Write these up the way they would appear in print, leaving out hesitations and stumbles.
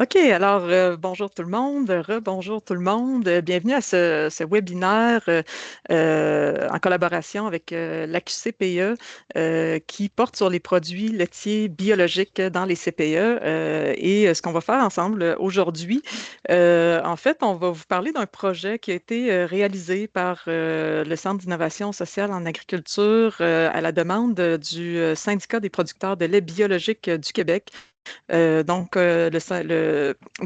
OK, alors bonjour tout le monde, rebonjour tout le monde. Bienvenue à ce webinaire en collaboration avec l'AQCPE qui porte sur les produits laitiers biologiques dans les CPE. Ce qu'on va faire ensemble aujourd'hui, en fait, on va vous parler d'un projet qui a été réalisé par le Centre d'innovation sociale en agriculture à la demande du Syndicat des producteurs de lait biologique du Québec. Le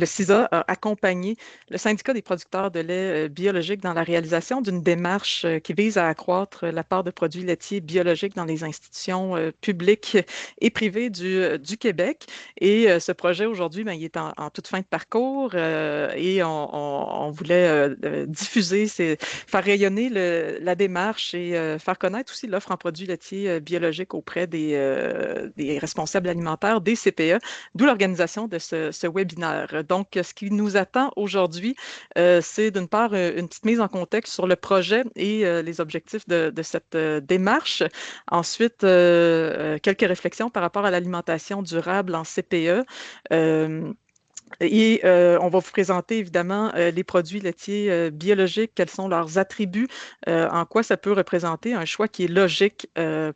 CISA a accompagné le syndicat des producteurs de lait biologique dans la réalisation d'une démarche qui vise à accroître la part de produits laitiers biologiques dans les institutions publiques et privées du Québec. Ce projet aujourd'hui, ben, il est en toute fin de parcours on voulait diffuser, faire rayonner la démarche et faire connaître aussi l'offre en produits laitiers biologiques auprès des responsables alimentaires, des CPE. D'où l'organisation de ce webinaire. Donc, ce qui nous attend aujourd'hui, c'est d'une part une petite mise en contexte sur le projet et les objectifs de cette démarche. Ensuite, quelques réflexions par rapport à l'alimentation durable en CPE. Euh, on va vous présenter évidemment les produits laitiers biologiques, quels sont leurs attributs, en quoi ça peut représenter un choix qui est logique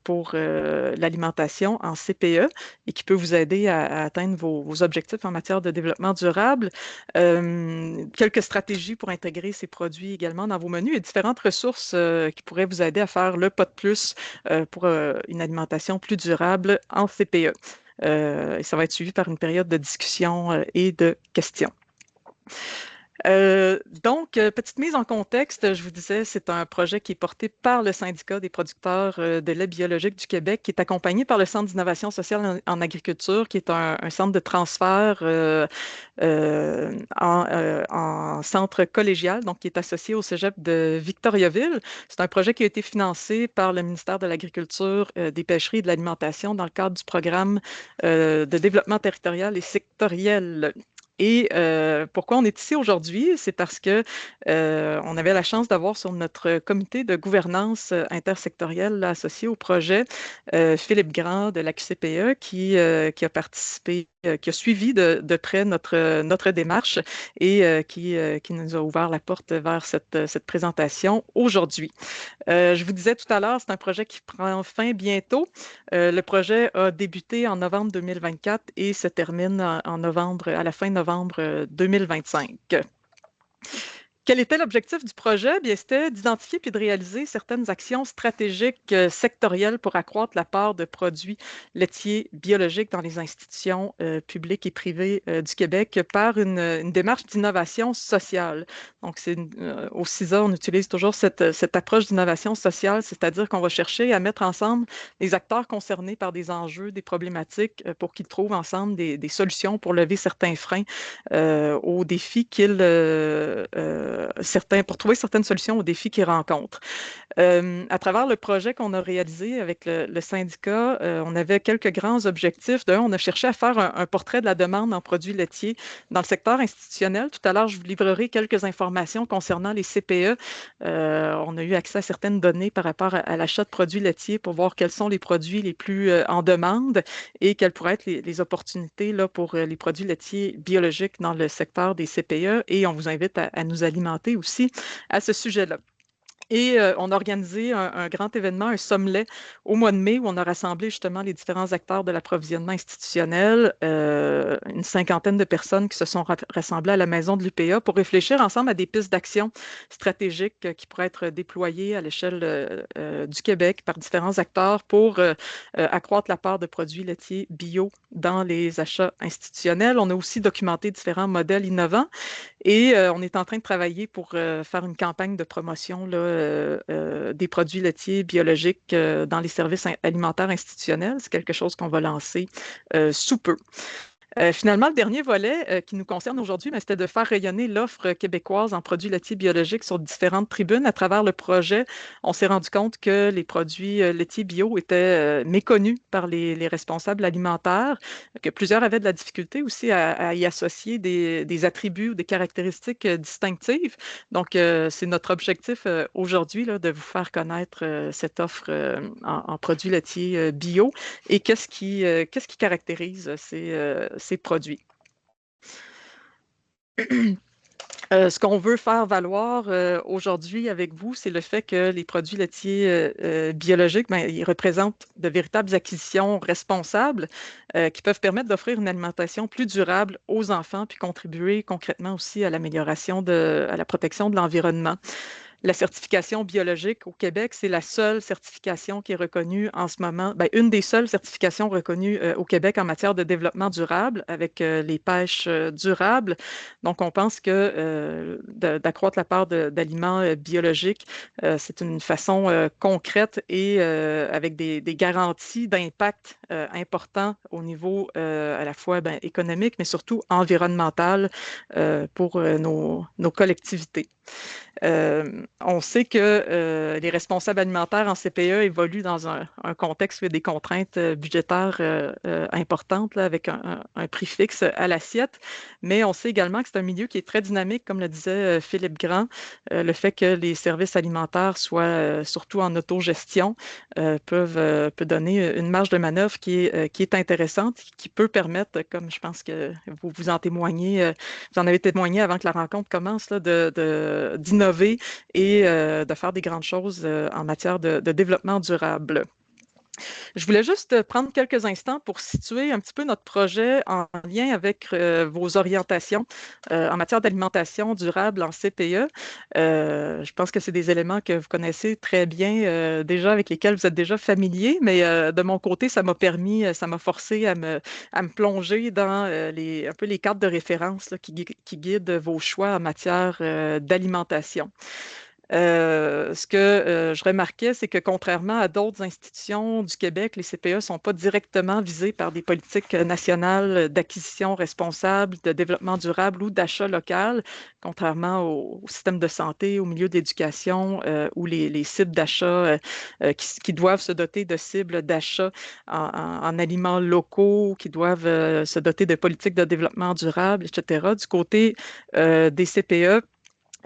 pour l'alimentation en CPE et qui peut vous aider à atteindre vos objectifs en matière de développement durable. Quelques stratégies pour intégrer ces produits également dans vos menus et différentes ressources qui pourraient vous aider à faire le pas de plus pour une alimentation plus durable en CPE. Et ça va être suivi par une période de discussion et de questions. Petite mise en contexte, je vous disais, c'est un projet qui est porté par le syndicat des producteurs de lait biologique du Québec, qui est accompagné par le Centre d'innovation sociale en agriculture, qui est un centre de transfert en centre collégial, donc qui est associé au Cégep de Victoriaville. C'est un projet qui a été financé par le ministère de l'Agriculture, des Pêcheries et de l'Alimentation dans le cadre du programme de développement territorial et sectoriel. Pourquoi on est ici aujourd'hui? C'est parce que on avait la chance d'avoir sur notre comité de gouvernance intersectorielle là, associé au projet Philippe Grand de la QCPE qui a participé, qui a suivi de près notre démarche et qui nous a ouvert la porte vers cette présentation aujourd'hui. Je vous disais tout à l'heure, c'est un projet qui prend fin bientôt. Le projet a débuté en novembre 2024 et se termine en novembre, à la fin novembre 2025. Quel était l'objectif du projet? Bien, c'était d'identifier puis de réaliser certaines actions stratégiques sectorielles pour accroître la part de produits laitiers biologiques dans les institutions publiques et privées du Québec par une démarche d'innovation sociale. Donc, au CISA, on utilise toujours cette approche d'innovation sociale, c'est-à-dire qu'on va chercher à mettre ensemble les acteurs concernés par des enjeux, des problématiques, pour qu'ils trouvent ensemble des solutions pour lever certains freins aux défis pour trouver certaines solutions aux défis qu'ils rencontrent. À travers le projet qu'on a réalisé avec le syndicat, on avait quelques grands objectifs. D'un, on a cherché à faire un portrait de la demande en produits laitiers dans le secteur institutionnel. Tout à l'heure, je vous livrerai quelques informations concernant les CPE. On a eu accès à certaines données par rapport à l'achat de produits laitiers pour voir quels sont les produits les plus en demande et quelles pourraient être les opportunités là, pour les produits laitiers biologiques dans le secteur des CPE. Et on vous invite à nous alimenter aussi à ce sujet-là. On a organisé un grand événement, un sommet au mois de mai où on a rassemblé justement les différents acteurs de l'approvisionnement institutionnel, une cinquantaine de personnes qui se sont rassemblées à la maison de l'UPA pour réfléchir ensemble à des pistes d'action stratégiques qui pourraient être déployées à l'échelle du Québec par différents acteurs pour accroître la part de produits laitiers bio dans les achats institutionnels. On a aussi documenté différents modèles innovants on est en train de travailler pour faire une campagne de promotion là, des produits laitiers biologiques dans les services alimentaires institutionnels. C'est quelque chose qu'on va lancer sous peu. Finalement, le dernier volet qui nous concerne aujourd'hui, c'était de faire rayonner l'offre québécoise en produits laitiers biologiques sur différentes tribunes. À travers le projet, on s'est rendu compte que les produits laitiers bio étaient méconnus par les responsables alimentaires, que plusieurs avaient de la difficulté aussi à y associer des attributs ou des caractéristiques distinctives. Donc, c'est notre objectif aujourd'hui là, de vous faire connaître cette offre en produits laitiers bio et qu'est-ce qui caractérise ces produits. Ce qu'on veut faire valoir aujourd'hui avec vous, c'est le fait que les produits laitiers biologiques, ben, ils représentent de véritables acquisitions responsables qui peuvent permettre d'offrir une alimentation plus durable aux enfants, puis contribuer concrètement aussi à l'amélioration à la protection de l'environnement. La certification biologique au Québec, c'est la seule certification qui est reconnue en ce moment, ben, une des seules certifications reconnues au Québec en matière de développement durable avec les pêches durables. Donc, on pense que d'accroître la part d'aliments biologiques, c'est une façon concrète et avec des garanties d'impact importants au niveau à la fois ben, économique, mais surtout environnemental pour nos collectivités. On sait que les responsables alimentaires en CPE évoluent dans un contexte avec des contraintes budgétaires importantes, là, avec un prix fixe à l'assiette, mais on sait également que c'est un milieu qui est très dynamique, comme le disait Philippe Grand. Le fait que les services alimentaires soient surtout en autogestion peut donner une marge de manœuvre qui est intéressante, qui peut permettre, comme je pense que vous en témoignez, vous en avez témoigné avant que la rencontre commence, là, d'innover et de faire des grandes choses en matière de développement durable. Je voulais juste prendre quelques instants pour situer un petit peu notre projet en lien avec vos orientations en matière d'alimentation durable en CPE. Je pense que c'est des éléments que vous connaissez très bien déjà, avec lesquels vous êtes déjà familier, mais de mon côté, ça m'a permis, ça m'a forcé à me plonger dans un peu les cadres de référence là, qui guident vos choix en matière d'alimentation. Ce que je remarquais, c'est que contrairement à d'autres institutions du Québec, les CPE ne sont pas directement visés par des politiques nationales d'acquisition responsable, de développement durable ou d'achat local, contrairement au système de santé, au milieu d'éducation, où les cibles d'achat qui doivent se doter de cibles d'achat en aliments locaux, qui doivent se doter de politiques de développement durable, etc. Du côté des CPE,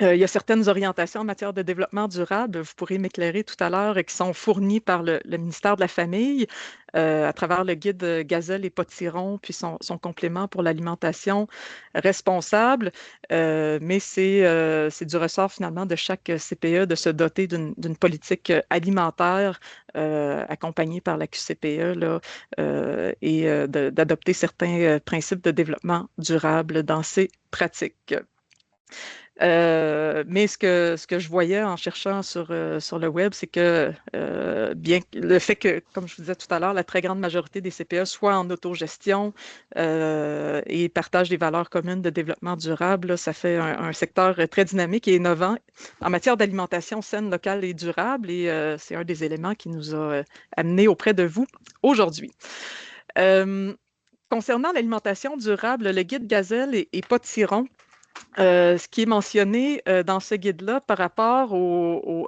il y a certaines orientations en matière de développement durable, vous pourrez m'éclairer tout à l'heure, qui sont fournies par le ministère de la Famille à travers le guide Gazelle et Potiron, puis son complément pour l'alimentation responsable. Mais c'est du ressort finalement de chaque CPE de se doter d'une politique alimentaire accompagnée par la QCPE là, et d'adopter certains principes de développement durable dans ses pratiques. Mais ce que je voyais en cherchant sur le web, c'est que bien le fait que, comme je vous disais tout à l'heure, la très grande majorité des CPE soient en autogestion et partagent des valeurs communes de développement durable, là, ça fait un secteur très dynamique et innovant en matière d'alimentation saine, locale et durable. Et c'est un des éléments qui nous a amenés auprès de vous aujourd'hui. Euh, Concernant l'alimentation durable, le guide Gazelle et Potiron ce qui est mentionné dans ce guide-là par rapport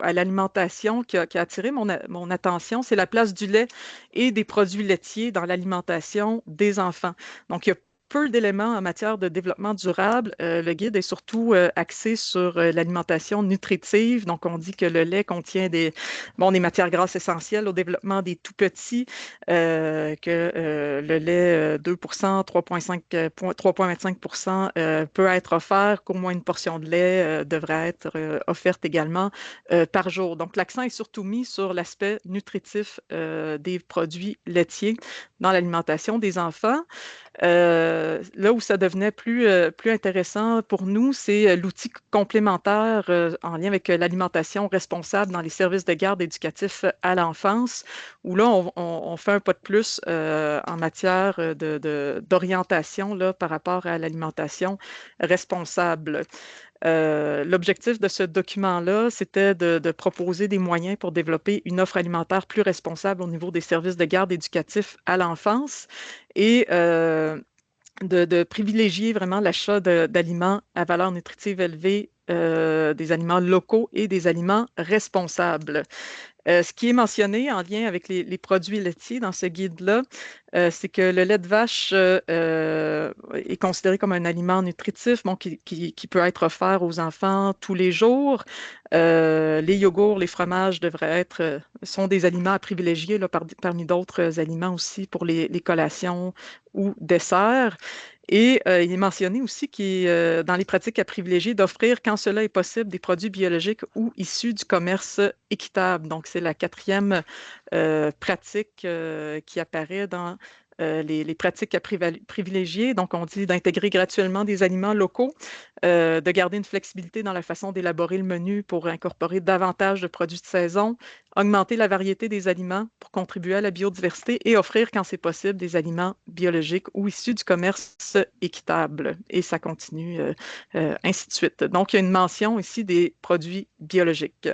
à l'alimentation qui a attiré mon attention, c'est la place du lait et des produits laitiers dans l'alimentation des enfants. Donc, il y a peu d'éléments en matière de développement durable. Le guide est surtout axé sur l'alimentation nutritive. Donc, on dit que le lait contient des matières grasses essentielles au développement des tout-petits, que le lait 2%, 3,25% peut être offert, qu'au moins une portion de lait devrait être offerte également par jour. Donc, l'accent est surtout mis sur l'aspect nutritif des produits laitiers dans l'alimentation des enfants. Là où ça devenait plus intéressant pour nous, c'est l'outil complémentaire en lien avec l'alimentation responsable dans les services de garde éducatifs à l'enfance, où là, on fait un pas de plus en matière d'orientation là, par rapport à l'alimentation responsable. L'objectif de ce document-là, c'était de proposer des moyens pour développer une offre alimentaire plus responsable au niveau des services de garde éducatifs à l'enfance et de privilégier vraiment l'achat d'aliments à valeur nutritive élevée, des aliments locaux et des aliments responsables. Ce qui est mentionné en lien avec les produits laitiers dans ce guide-là, c'est que le lait de vache est considéré comme un aliment nutritif bon, qui peut être offert aux enfants tous les jours. Les yogourts, les fromages sont des aliments à privilégier là, parmi d'autres aliments aussi pour les collations ou desserts. Et il est mentionné aussi qu'il est dans les pratiques à privilégier d'offrir, quand cela est possible, des produits biologiques ou issus du commerce équitable. Donc, c'est la quatrième pratique qui apparaît dans les pratiques à privilégier. Donc, on dit d'intégrer graduellement des aliments locaux, de garder une flexibilité dans la façon d'élaborer le menu pour incorporer davantage de produits de saison, augmenter la variété des aliments pour contribuer à la biodiversité et offrir, quand c'est possible, des aliments biologiques ou issus du commerce équitable. Et ça continue, ainsi de suite. Donc, il y a une mention ici des produits biologiques.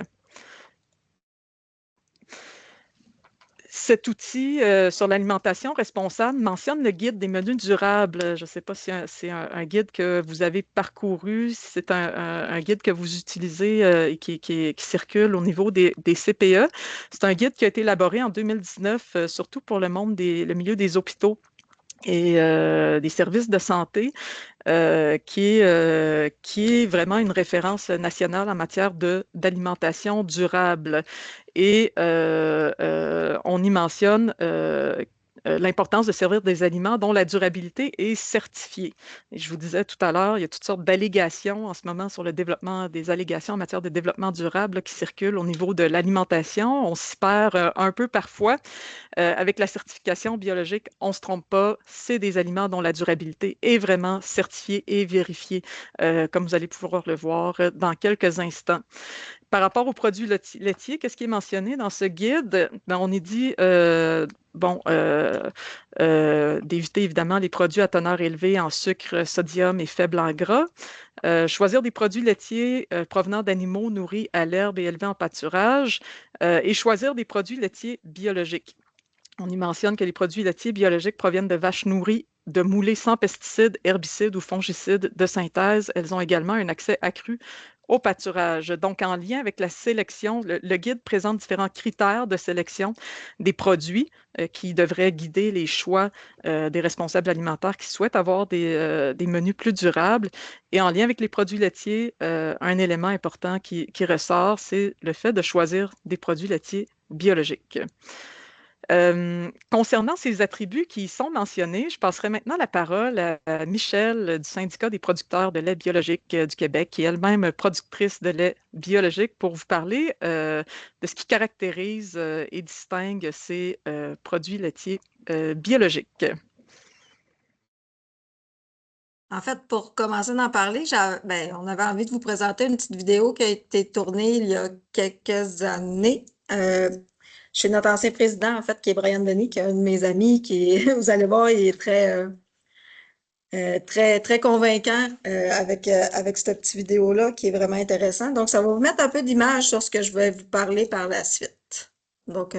Cet outil sur l'alimentation responsable mentionne le guide des menus durables. Je ne sais pas si c'est un guide que vous avez parcouru, si c'est un guide que vous utilisez et qui circule au niveau des CPE. C'est un guide qui a été élaboré en 2019, surtout pour le milieu des hôpitaux et des services de santé, qui est vraiment une référence nationale en matière d'alimentation durable. Et on y mentionne l'importance de servir des aliments dont la durabilité est certifiée. Et je vous disais tout à l'heure, il y a toutes sortes d'allégations en ce moment sur le développement, des allégations en matière de développement durable là, qui circulent au niveau de l'alimentation. On s'y perd un peu parfois. Avec la certification biologique, on ne se trompe pas, c'est des aliments dont la durabilité est vraiment certifiée et vérifiée, comme vous allez pouvoir le voir dans quelques instants. Par rapport aux produits laitiers, qu'est-ce qui est mentionné dans ce guide? Ben, on y dit, d'éviter évidemment les produits à teneur élevée en sucre, sodium et faible en gras. Choisir des produits laitiers provenant d'animaux nourris à l'herbe et élevés en pâturage. Et choisir des produits laitiers biologiques. On y mentionne que les produits laitiers biologiques proviennent de vaches nourries de moulées sans pesticides, herbicides ou fongicides de synthèse. Elles ont également un accès accru au pâturage. Donc, en lien avec la sélection, le guide présente différents critères de sélection des produits qui devraient guider les choix des responsables alimentaires qui souhaitent avoir des menus plus durables. Et en lien avec les produits laitiers, un élément important qui ressort, c'est le fait de choisir des produits laitiers biologiques. Concernant ces attributs qui sont mentionnés, je passerai maintenant la parole à Michèle du Syndicat des producteurs de lait biologique du Québec, qui est elle-même productrice de lait biologique, pour vous parler de ce qui caractérise et distingue ces produits laitiers biologiques. En fait, pour commencer d'en parler, on avait envie de vous présenter une petite vidéo qui a été tournée il y a quelques années chez notre ancien président, en fait, qui est Brian Denis, qui est un de mes amis, vous allez voir, il est très, très convaincant avec cette petite vidéo-là, qui est vraiment intéressant. Donc, ça va vous mettre un peu d'image sur ce que je vais vous parler par la suite. Donc,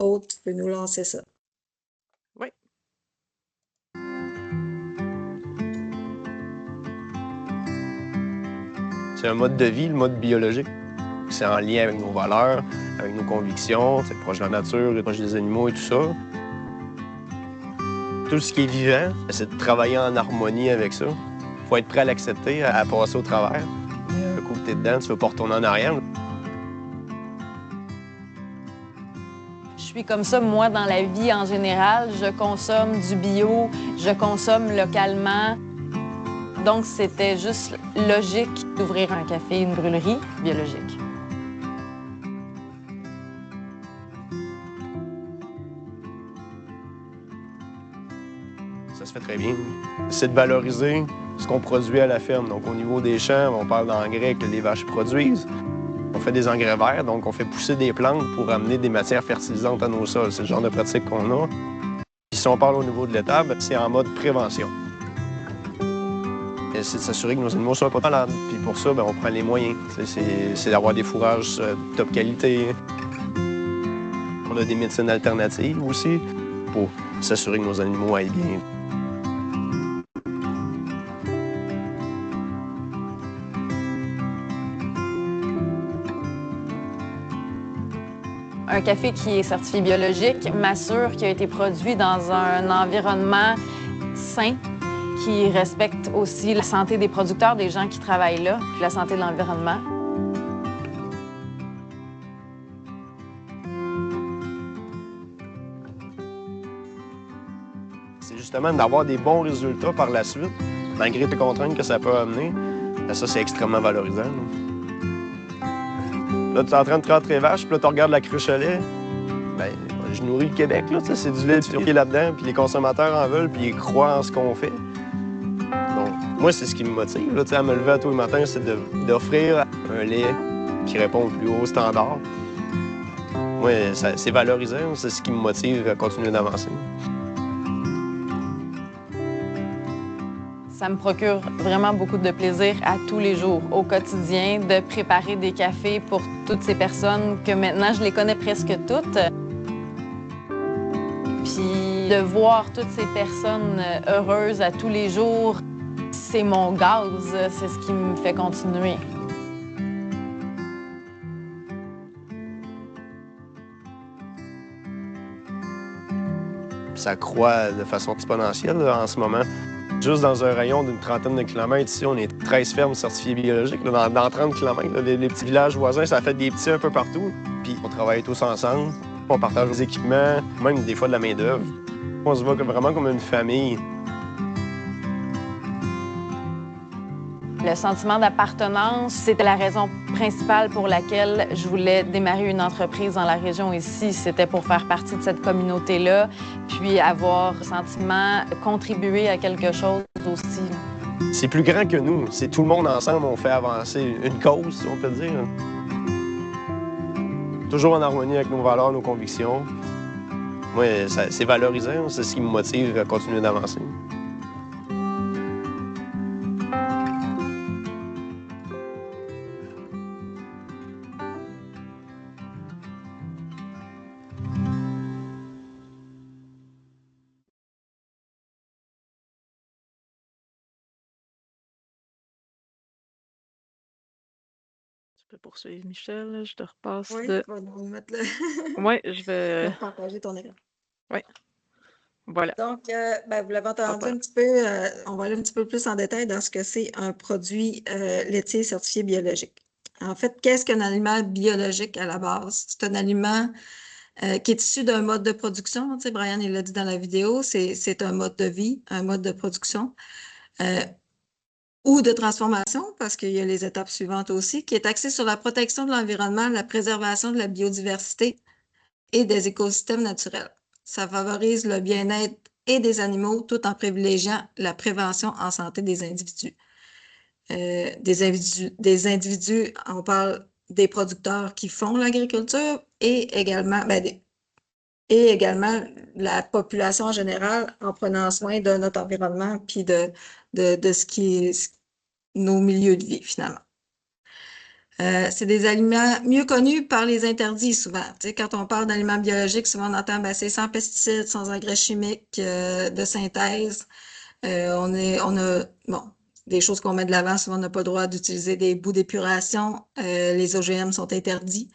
Aude, tu peux nous lancer ça. Oui. C'est un mode de vie, le mode biologique. C'est en lien avec nos valeurs, avec nos convictions, c'est proche de la nature, proche des animaux et tout ça. Tout ce qui est vivant, c'est de travailler en harmonie avec ça. Il faut être prêt à l'accepter, à passer au travers. Un coup que t'es dedans, tu ne veux pas retourner en arrière. Je suis comme ça, moi, dans la vie en général. Je consomme du bio, je consomme localement. Donc, c'était juste logique d'ouvrir un café, une brûlerie biologique. Ça se fait très bien. C'est de valoriser ce qu'on produit à la ferme. Donc, au niveau des champs, on parle d'engrais que les vaches produisent. On fait des engrais verts, donc on fait pousser des plantes pour amener des matières fertilisantes à nos sols. C'est le genre de pratique qu'on a. Puis si on parle au niveau de l'étable, c'est en mode prévention. C'est de s'assurer que nos animaux soient pas malades. Puis pour ça, on prend les moyens. C'est d'avoir des fourrages de top qualité. On a des médecines alternatives aussi pour s'assurer que nos animaux aillent bien. Un café qui est certifié biologique m'assure qu'il a été produit dans un environnement sain, qui respecte aussi la santé des producteurs, des gens qui travaillent là, puis la santé de l'environnement. C'est justement, d'avoir des bons résultats par la suite, malgré les contraintes que ça peut amener, ben ça, c'est extrêmement valorisant. Là, tu es en train de traiter les vaches, puis là, tu regardes la cruche à lait. Ben, je nourris le Québec, là, c'est du lait purifié là-dedans, puis les consommateurs en veulent, puis ils croient en ce qu'on fait. Donc, moi, c'est ce qui me motive, là, à me lever à tous les matins, c'est d'offrir un lait qui répond au plus haut standard. Moi, c'est valorisant, c'est ce qui me motive à continuer d'avancer. Ça me procure vraiment beaucoup de plaisir à tous les jours, au quotidien, de préparer des cafés pour toutes ces personnes que maintenant, je les connais presque toutes. Puis de voir toutes ces personnes heureuses à tous les jours, c'est mon gaz, c'est ce qui me fait continuer. Ça croît de façon exponentielle là, en ce moment. Juste dans un rayon d'une trentaine de kilomètres, ici, on est 13 fermes certifiées biologiques. Là, dans 30 kilomètres, là, les petits villages voisins, ça fait des petits un peu partout. Puis on travaille tous ensemble, on partage les équipements, même des fois de la main-d'œuvre. On se voit vraiment comme une famille. Le sentiment d'appartenance, c'était la raison principale pour laquelle je voulais démarrer une entreprise dans la région ici. C'était pour faire partie de cette communauté-là, puis avoir le sentiment de contribuer à quelque chose aussi. C'est plus grand que nous. C'est tout le monde ensemble, on fait avancer une cause, si on peut dire. Toujours en harmonie avec nos valeurs, nos convictions. Moi, c'est valorisant, c'est ce qui me motive à continuer d'avancer. Tu peux poursuivre, Michel. Je te repasse Oui, de... tu vas nous mettre le... Oui, je vais... partager ton écran. Oui, voilà. Donc, vous l'avez entendu Super. un petit peu, on va aller un petit peu plus en détail dans ce que c'est un produit laitier certifié biologique. En fait, qu'est-ce qu'un aliment biologique à la base? C'est un aliment qui est issu d'un mode de production. Tu sais, Brian, il l'a dit dans la vidéo, c'est un mode de vie, un mode de production ou de transformation, parce qu'il y a les étapes suivantes aussi, qui est axé sur la protection de l'environnement, la préservation de la biodiversité et des écosystèmes naturels. Ça favorise le bien-être et des animaux tout en privilégiant la prévention en santé des individus. Des individus, on parle des producteurs qui font l'agriculture et également, la population en général en prenant soin de notre environnement puis de ce qui est nos milieux de vie finalement. C'est des aliments mieux connus par les interdits souvent. Tu sais, quand on parle d'aliments biologiques, souvent on entend c'est sans pesticides, sans engrais chimiques, de synthèse. On a des choses qu'on met de l'avant, souvent on n'a pas le droit d'utiliser des bouts d'épuration. Les OGM sont interdits.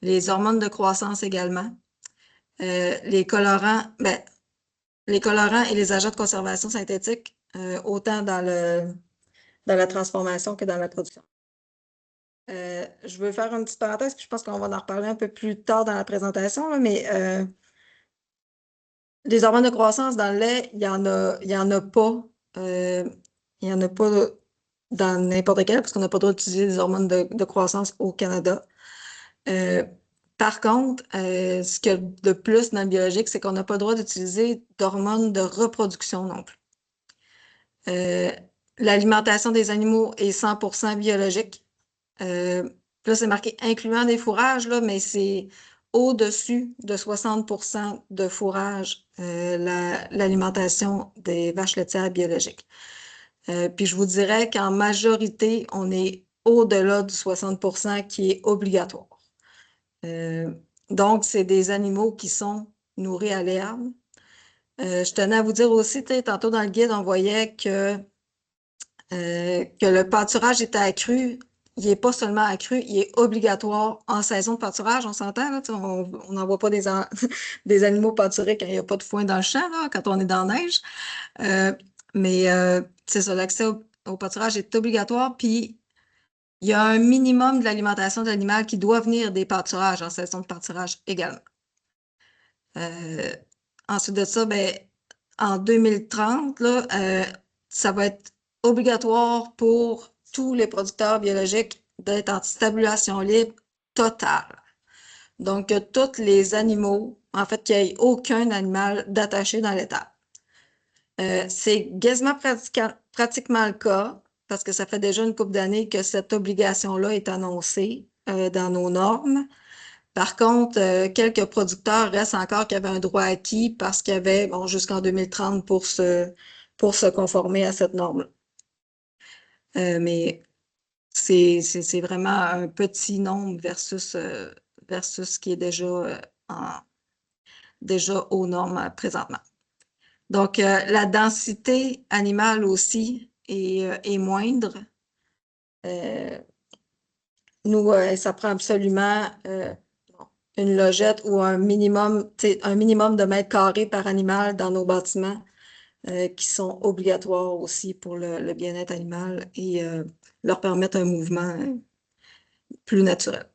Les hormones de croissance également. Les colorants et les agents de conservation synthétiques, autant dans la transformation que dans la production. Je veux faire une petite parenthèse, puis je pense qu'on va en reparler un peu plus tard dans la présentation, là, mais les hormones de croissance dans le lait, il y en a pas. Il y en a pas dans n'importe quel, parce qu'on n'a pas le droit d'utiliser des hormones de croissance au Canada. Par contre, ce qu'il y a de plus dans le biologique, c'est qu'on n'a pas le droit d'utiliser d'hormones de reproduction non plus. L'alimentation des animaux est 100% biologique. Là, c'est marqué incluant des fourrages, là, mais c'est au-dessus de 60% de fourrage, l'alimentation des vaches laitières biologiques. Puis je vous dirais qu'en majorité, on est au-delà du 60% qui est obligatoire. Donc, c'est des animaux qui sont nourris à l'herbe. Je tenais à vous dire aussi, tantôt dans le guide, on voyait que le pâturage était accru. Il n'est pas seulement accru, il est obligatoire en saison de pâturage. On s'entend, là, on n'envoie pas des animaux pâturés quand il n'y a pas de foin dans le champ, là, quand on est dans la neige. Mais c'est ça, l'accès au pâturage est obligatoire. Puis, il y a un minimum de l'alimentation de l'animal qui doit venir des pâturages en saison de pâturage également. Ensuite de ça, en 2030, là, ça va être obligatoire pour tous les producteurs biologiques d'être en stabulation libre totale. Donc, que tous les animaux, en fait, qu'il n'y ait aucun animal d'attaché dans l'étable. C'est quasiment pratiquement le cas, parce que ça fait déjà une couple d'années que cette obligation-là est annoncée dans nos normes. Par contre, quelques producteurs restent encore qui avaient un droit acquis parce qu'il y avait bon, jusqu'en 2030 pour se conformer à cette norme. Mais c'est vraiment un petit nombre versus ce qui est déjà aux normes présentement. Donc, la densité animale aussi est moindre. Nous, ça prend absolument une logette ou un minimum de mètres carrés par animal dans nos bâtiments qui sont obligatoires aussi pour le bien-être animal et leur permettre un mouvement plus naturel.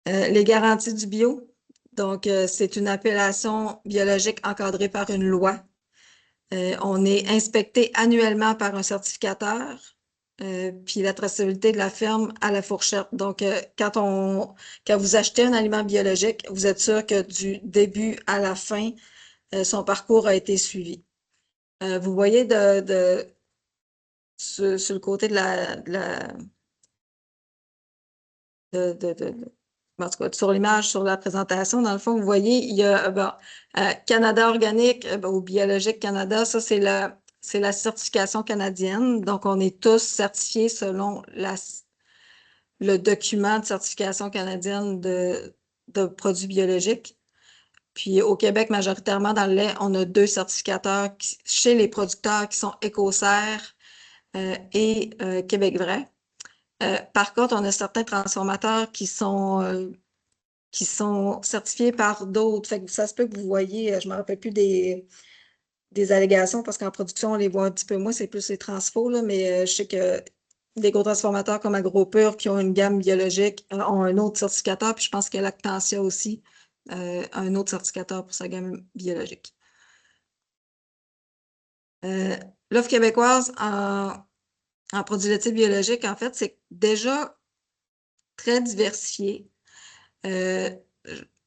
Les garanties du bio. Donc, c'est une appellation biologique encadrée par une loi. On est inspecté annuellement par un certificateur, puis la traçabilité de la ferme à la fourchette. Donc, quand vous achetez un aliment biologique, vous êtes sûr que du début à la fin, son parcours a été suivi. Vous voyez sur le côté en tout cas, sur l'image, sur la présentation, dans le fond, vous voyez, il y a Canada organique ou Biologique Canada, ça c'est la certification canadienne. Donc, on est tous certifiés selon le document de certification canadienne de produits biologiques. Puis au Québec, majoritairement dans le lait, on a 2 certificateurs chez les producteurs qui sont Écossaire et Québec Vrai. Par contre, on a certains transformateurs qui sont certifiés par d'autres. Fait que ça se peut que vous voyez, je ne me rappelle plus des allégations parce qu'en production, on les voit un petit peu moins, c'est plus les transfos, là, mais je sais que des gros transformateurs comme AgroPure qui ont une gamme biologique ont un autre certificateur, puis je pense que Lactantia aussi a un autre certificateur pour sa gamme biologique. L'offre québécoise en produits laitiers biologiques, en fait, c'est déjà très diversifié.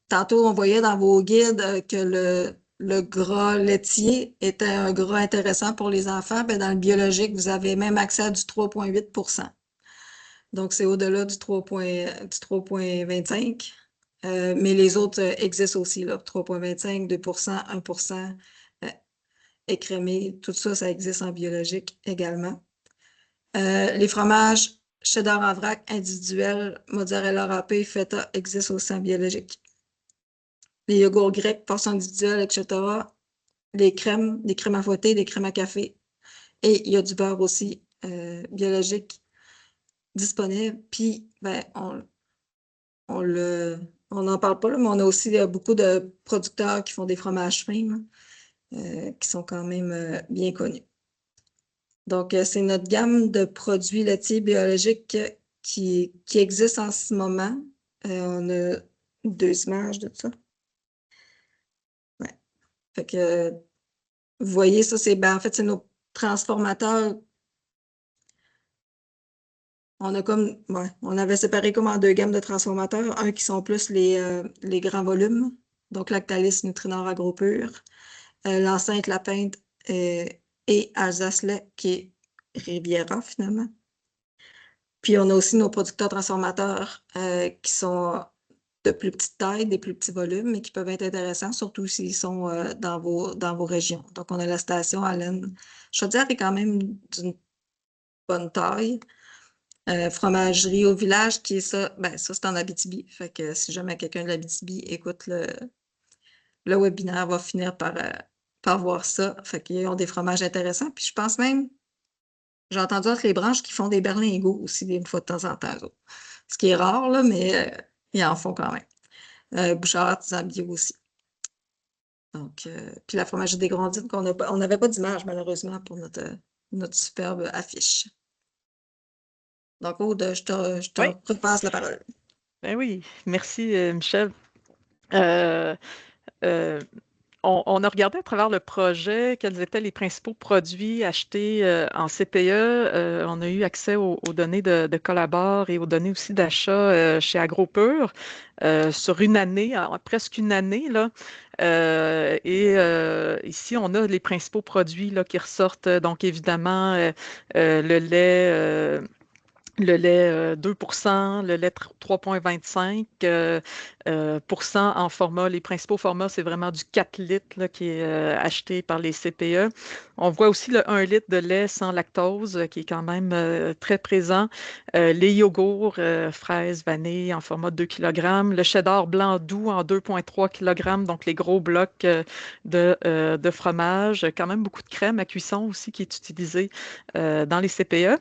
Tantôt, on voyait dans vos guides que le gras laitier était un gras intéressant pour les enfants. Bien, dans le biologique, vous avez même accès à du 3,8 %. Donc, c'est au-delà du 3,25 mais les autres existent aussi, là, 3,25, 2 1 écrémé. Tout ça, ça existe en biologique également. Les fromages cheddar en vrac, individuel, mozzarella râpé, feta existent aussi en biologique. Les yogourts grecs, portions individuelles, etc. Les crèmes à fouetter, les crèmes à café. Et il y a du beurre aussi biologique disponible. Puis, ben, on n'en parle pas, là, mais on a aussi beaucoup de producteurs qui font des fromages fins, qui sont quand même bien connus. Donc, c'est notre gamme de produits laitiers biologiques qui existe en ce moment. On a 2 images de ça. Ouais. Fait que, vous voyez, ça, en fait, c'est nos transformateurs. On avait séparé comme en 2 gammes de transformateurs. Un qui sont plus les grands volumes, donc Lactalis, Nutrinor, AgroPure, l'Enceinte, La Pinte et Alsace-Lait, qui est Riviera, finalement. Puis, on a aussi nos producteurs transformateurs qui sont de plus petite taille, des plus petits volumes, mais qui peuvent être intéressants, surtout s'ils sont dans vos régions. Donc, on a la station Allen. Chaudière est quand même d'une bonne taille. Fromagerie au village, qui est ça, ben ça, c'est en Abitibi. Fait que si jamais quelqu'un de l'Abitibi écoute le webinaire, va finir par voir ça. Fait qu'ils ont des fromages intéressants. Puis je pense même, j'ai entendu entre les branches qu'ils font des berlingots aussi une fois de temps en temps. Ce qui est rare, là, mais ils en font quand même. Bouchard artisan bio aussi. Donc, puis la fromagerie des Grondines, on n'avait pas d'image malheureusement pour notre superbe affiche. Donc, Aude, je te Oui. repasse la parole. Ben oui, merci Michel. Euh, On a regardé à travers le projet quels étaient les principaux produits achetés en CPE. On a eu accès aux données de Collabor et aux données aussi d'achat chez AgroPure sur une année, presque une année, là. Ici, on a les principaux produits là, qui ressortent. Donc, évidemment, le lait. Le lait 2%, le lait 3,25 en format. Les principaux formats, c'est vraiment du 4 litres là, qui est acheté par les CPE. On voit aussi le 1 litre de lait sans lactose qui est quand même très présent. Les yogourts, fraises, vanille en format de 2 kg. Le cheddar blanc doux en 2,3 kg, donc les gros blocs de fromage. Quand même beaucoup de crème à cuisson aussi qui est utilisée dans les CPE.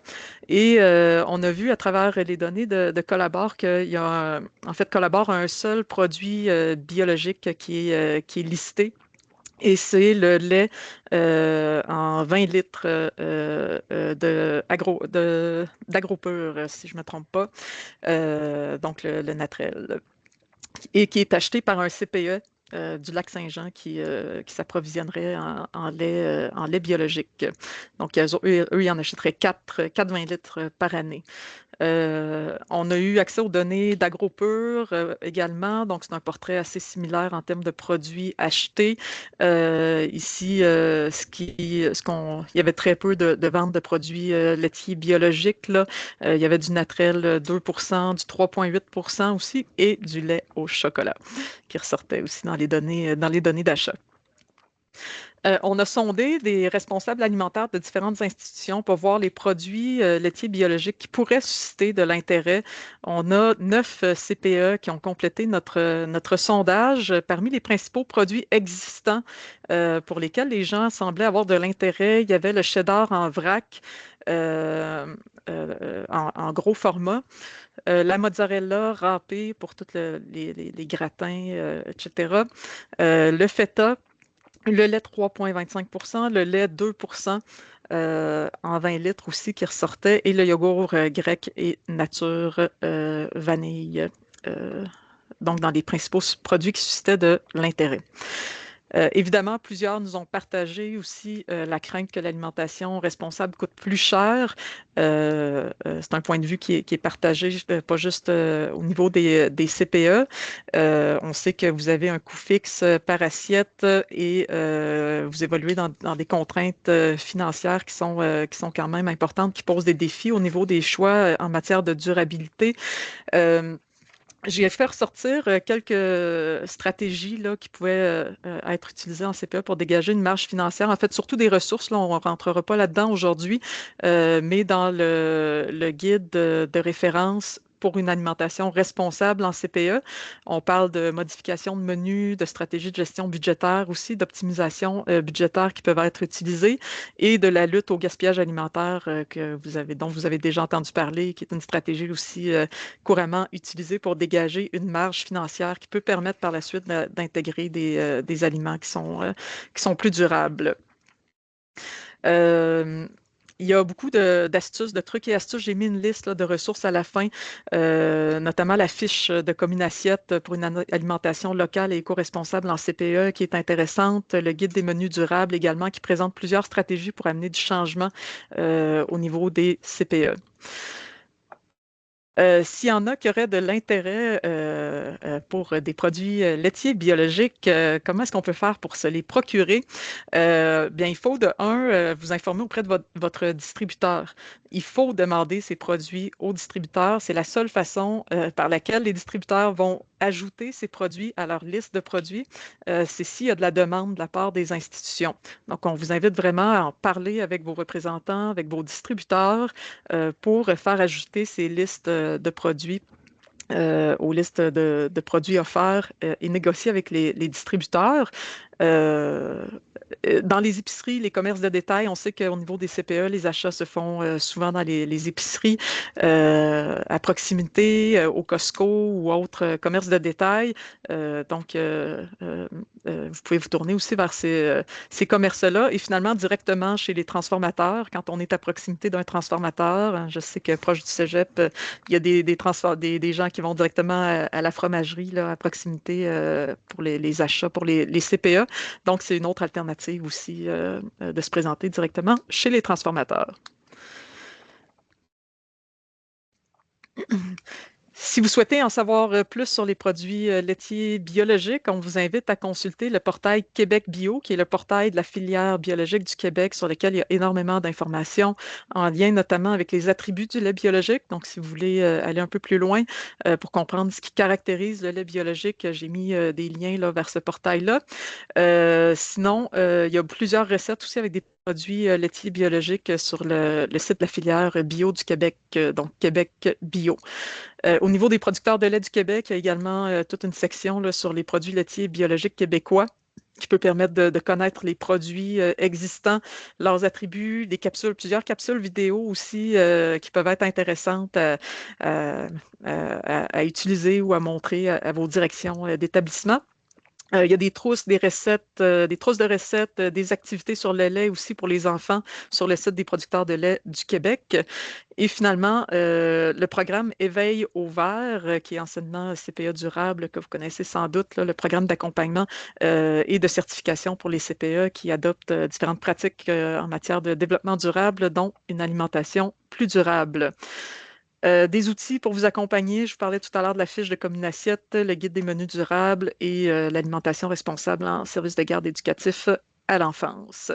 Et on a vu à travers les données de Collabor qu'il y a, en fait, Collabor a un seul produit biologique qui est listé. Et c'est le lait en 20 litres d'AgroPure, si je ne me trompe pas. Donc, le naturel. Et qui est acheté par un CPE du Lac-Saint-Jean qui s'approvisionnerait en lait biologique. Donc, eux, ils en achèteraient 4 20 litres par année. On a eu accès aux données d'AgroPure également, donc c'est un portrait assez similaire en termes de produits achetés. Ici, il y avait très peu de ventes de produits laitiers biologiques, là. Il y avait du naturel 2%, du 3,8% aussi, et du lait au chocolat, qui ressortait aussi dans les données d'achat. On a sondé des responsables alimentaires de différentes institutions pour voir les produits laitiers biologiques qui pourraient susciter de l'intérêt. On a 9 CPE qui ont complété notre sondage. Parmi les principaux produits existants pour lesquels les gens semblaient avoir de l'intérêt, il y avait le cheddar en vrac. En gros format, la mozzarella râpée pour tous les gratins, etc. Le feta, le lait 3,25 %, le lait 2 en 20 litres aussi qui ressortait, et le yogourt grec et nature vanille. Donc, dans les principaux produits qui suscitaient de l'intérêt. Évidemment, plusieurs nous ont partagé aussi la crainte que l'alimentation responsable coûte plus cher. C'est un point de vue qui est partagé, pas juste au niveau des CPE. On sait que vous avez un coût fixe par assiette et vous évoluez dans des contraintes financières qui sont quand même importantes, qui posent des défis au niveau des choix en matière de durabilité. J'ai fait ressortir quelques stratégies là, qui pouvaient être utilisées en CPE pour dégager une marge financière. En fait, surtout des ressources, là, on ne rentrera pas là-dedans aujourd'hui, mais dans le guide de référence pour une alimentation responsable en CPE, on parle de modification de menus, de stratégies de gestion budgétaire aussi, d'optimisation budgétaire qui peuvent être utilisées et de la lutte au gaspillage alimentaire dont vous avez déjà entendu parler, qui est une stratégie aussi couramment utilisée pour dégager une marge financière qui peut permettre par la suite d'intégrer des aliments qui sont plus durables. Il y a beaucoup d'astuces, de trucs et astuces. J'ai mis une liste là, de ressources à la fin, notamment la fiche de commune assiette pour une alimentation locale et éco-responsable en CPE qui est intéressante. Le guide des menus durables également qui présente plusieurs stratégies pour amener du changement au niveau des CPE. S'il y en a qui auraient de l'intérêt pour des produits laitiers biologiques, comment est-ce qu'on peut faire pour se les procurer? Bien, il faut vous informer auprès de votre distributeur. Il faut demander ces produits aux distributeurs. C'est la seule façon par laquelle les distributeurs vont ajouter ces produits à leur liste de produits. C'est s'il y a de la demande de la part des institutions. Donc, on vous invite vraiment à en parler avec vos représentants, avec vos distributeurs pour faire ajouter ces listes de produits aux listes de produits offerts et négocier avec les distributeurs. Dans les épiceries, les commerces de détail, on sait qu'au niveau des CPE, les achats se font souvent dans les épiceries à proximité, au Costco ou autres commerces de détail. Donc, vous pouvez vous tourner aussi vers ces commerces-là et finalement directement chez les transformateurs. Quand on est à proximité d'un transformateur, hein, je sais que proche du cégep, il y a des gens qui vont directement à la fromagerie là, à proximité pour les achats, pour les CPE. Donc, c'est une autre alternative aussi de se présenter directement chez les transformateurs. Si vous souhaitez en savoir plus sur les produits laitiers biologiques, on vous invite à consulter le portail Québec Bio, qui est le portail de la filière biologique du Québec, sur lequel il y a énormément d'informations en lien notamment avec les attributs du lait biologique. Donc, si vous voulez aller un peu plus loin pour comprendre ce qui caractérise le lait biologique, j'ai mis des liens là, vers ce portail-là. Sinon, il y a plusieurs recettes aussi avec des produits laitiers biologiques sur le site de la filière bio du Québec, donc Québec Bio. Au niveau des producteurs de lait du Québec, il y a également toute une section là, sur les produits laitiers biologiques québécois qui peut permettre de connaître les produits existants, leurs attributs, des capsules, plusieurs capsules vidéo aussi qui peuvent être intéressantes à utiliser ou à montrer à vos directions d'établissement. Il y a des trousses, des recettes, des trousses de recettes, des activités sur le lait aussi pour les enfants sur le site des producteurs de lait du Québec. Et finalement, le programme Éveil au vert, qui est enseignement CPE durable, que vous connaissez sans doute, là, le programme d'accompagnement et de certification pour les CPE qui adoptent différentes pratiques en matière de développement durable, dont une alimentation plus durable. Des outils pour vous accompagner. Je vous parlais tout à l'heure de la fiche de commune assiette, le guide des menus durables et l'alimentation responsable en service de garde éducatif à l'enfance.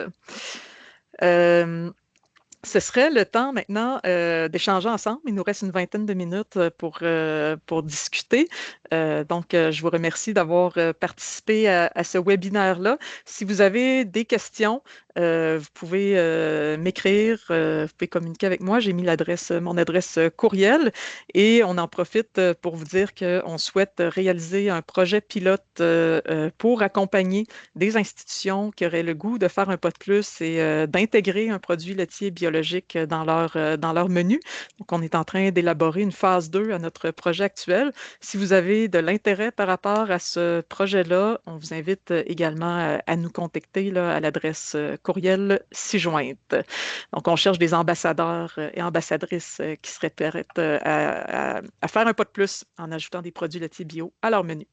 Ce serait le temps maintenant d'échanger ensemble. Il nous reste une vingtaine de minutes pour discuter. Donc, je vous remercie d'avoir participé à ce webinaire-là. Si vous avez des questions, vous pouvez m'écrire, vous pouvez communiquer avec moi. J'ai mis mon adresse courriel et on en profite pour vous dire qu'on souhaite réaliser un projet pilote pour accompagner des institutions qui auraient le goût de faire un pas de plus et d'intégrer un produit laitier biologique dans leur menu. Donc, on est en train d'élaborer une phase 2 à notre projet actuel. Si vous avez de l'intérêt par rapport à ce projet-là, on vous invite également à nous contacter là, à l'adresse courriel ci-jointe. Donc, on cherche des ambassadeurs et ambassadrices qui seraient prêtes à faire un pas de plus en ajoutant des produits laitiers bio à leur menu.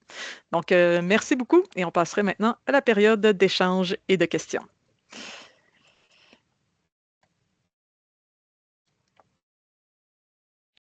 Donc, merci beaucoup et on passerait maintenant à la période d'échange et de questions.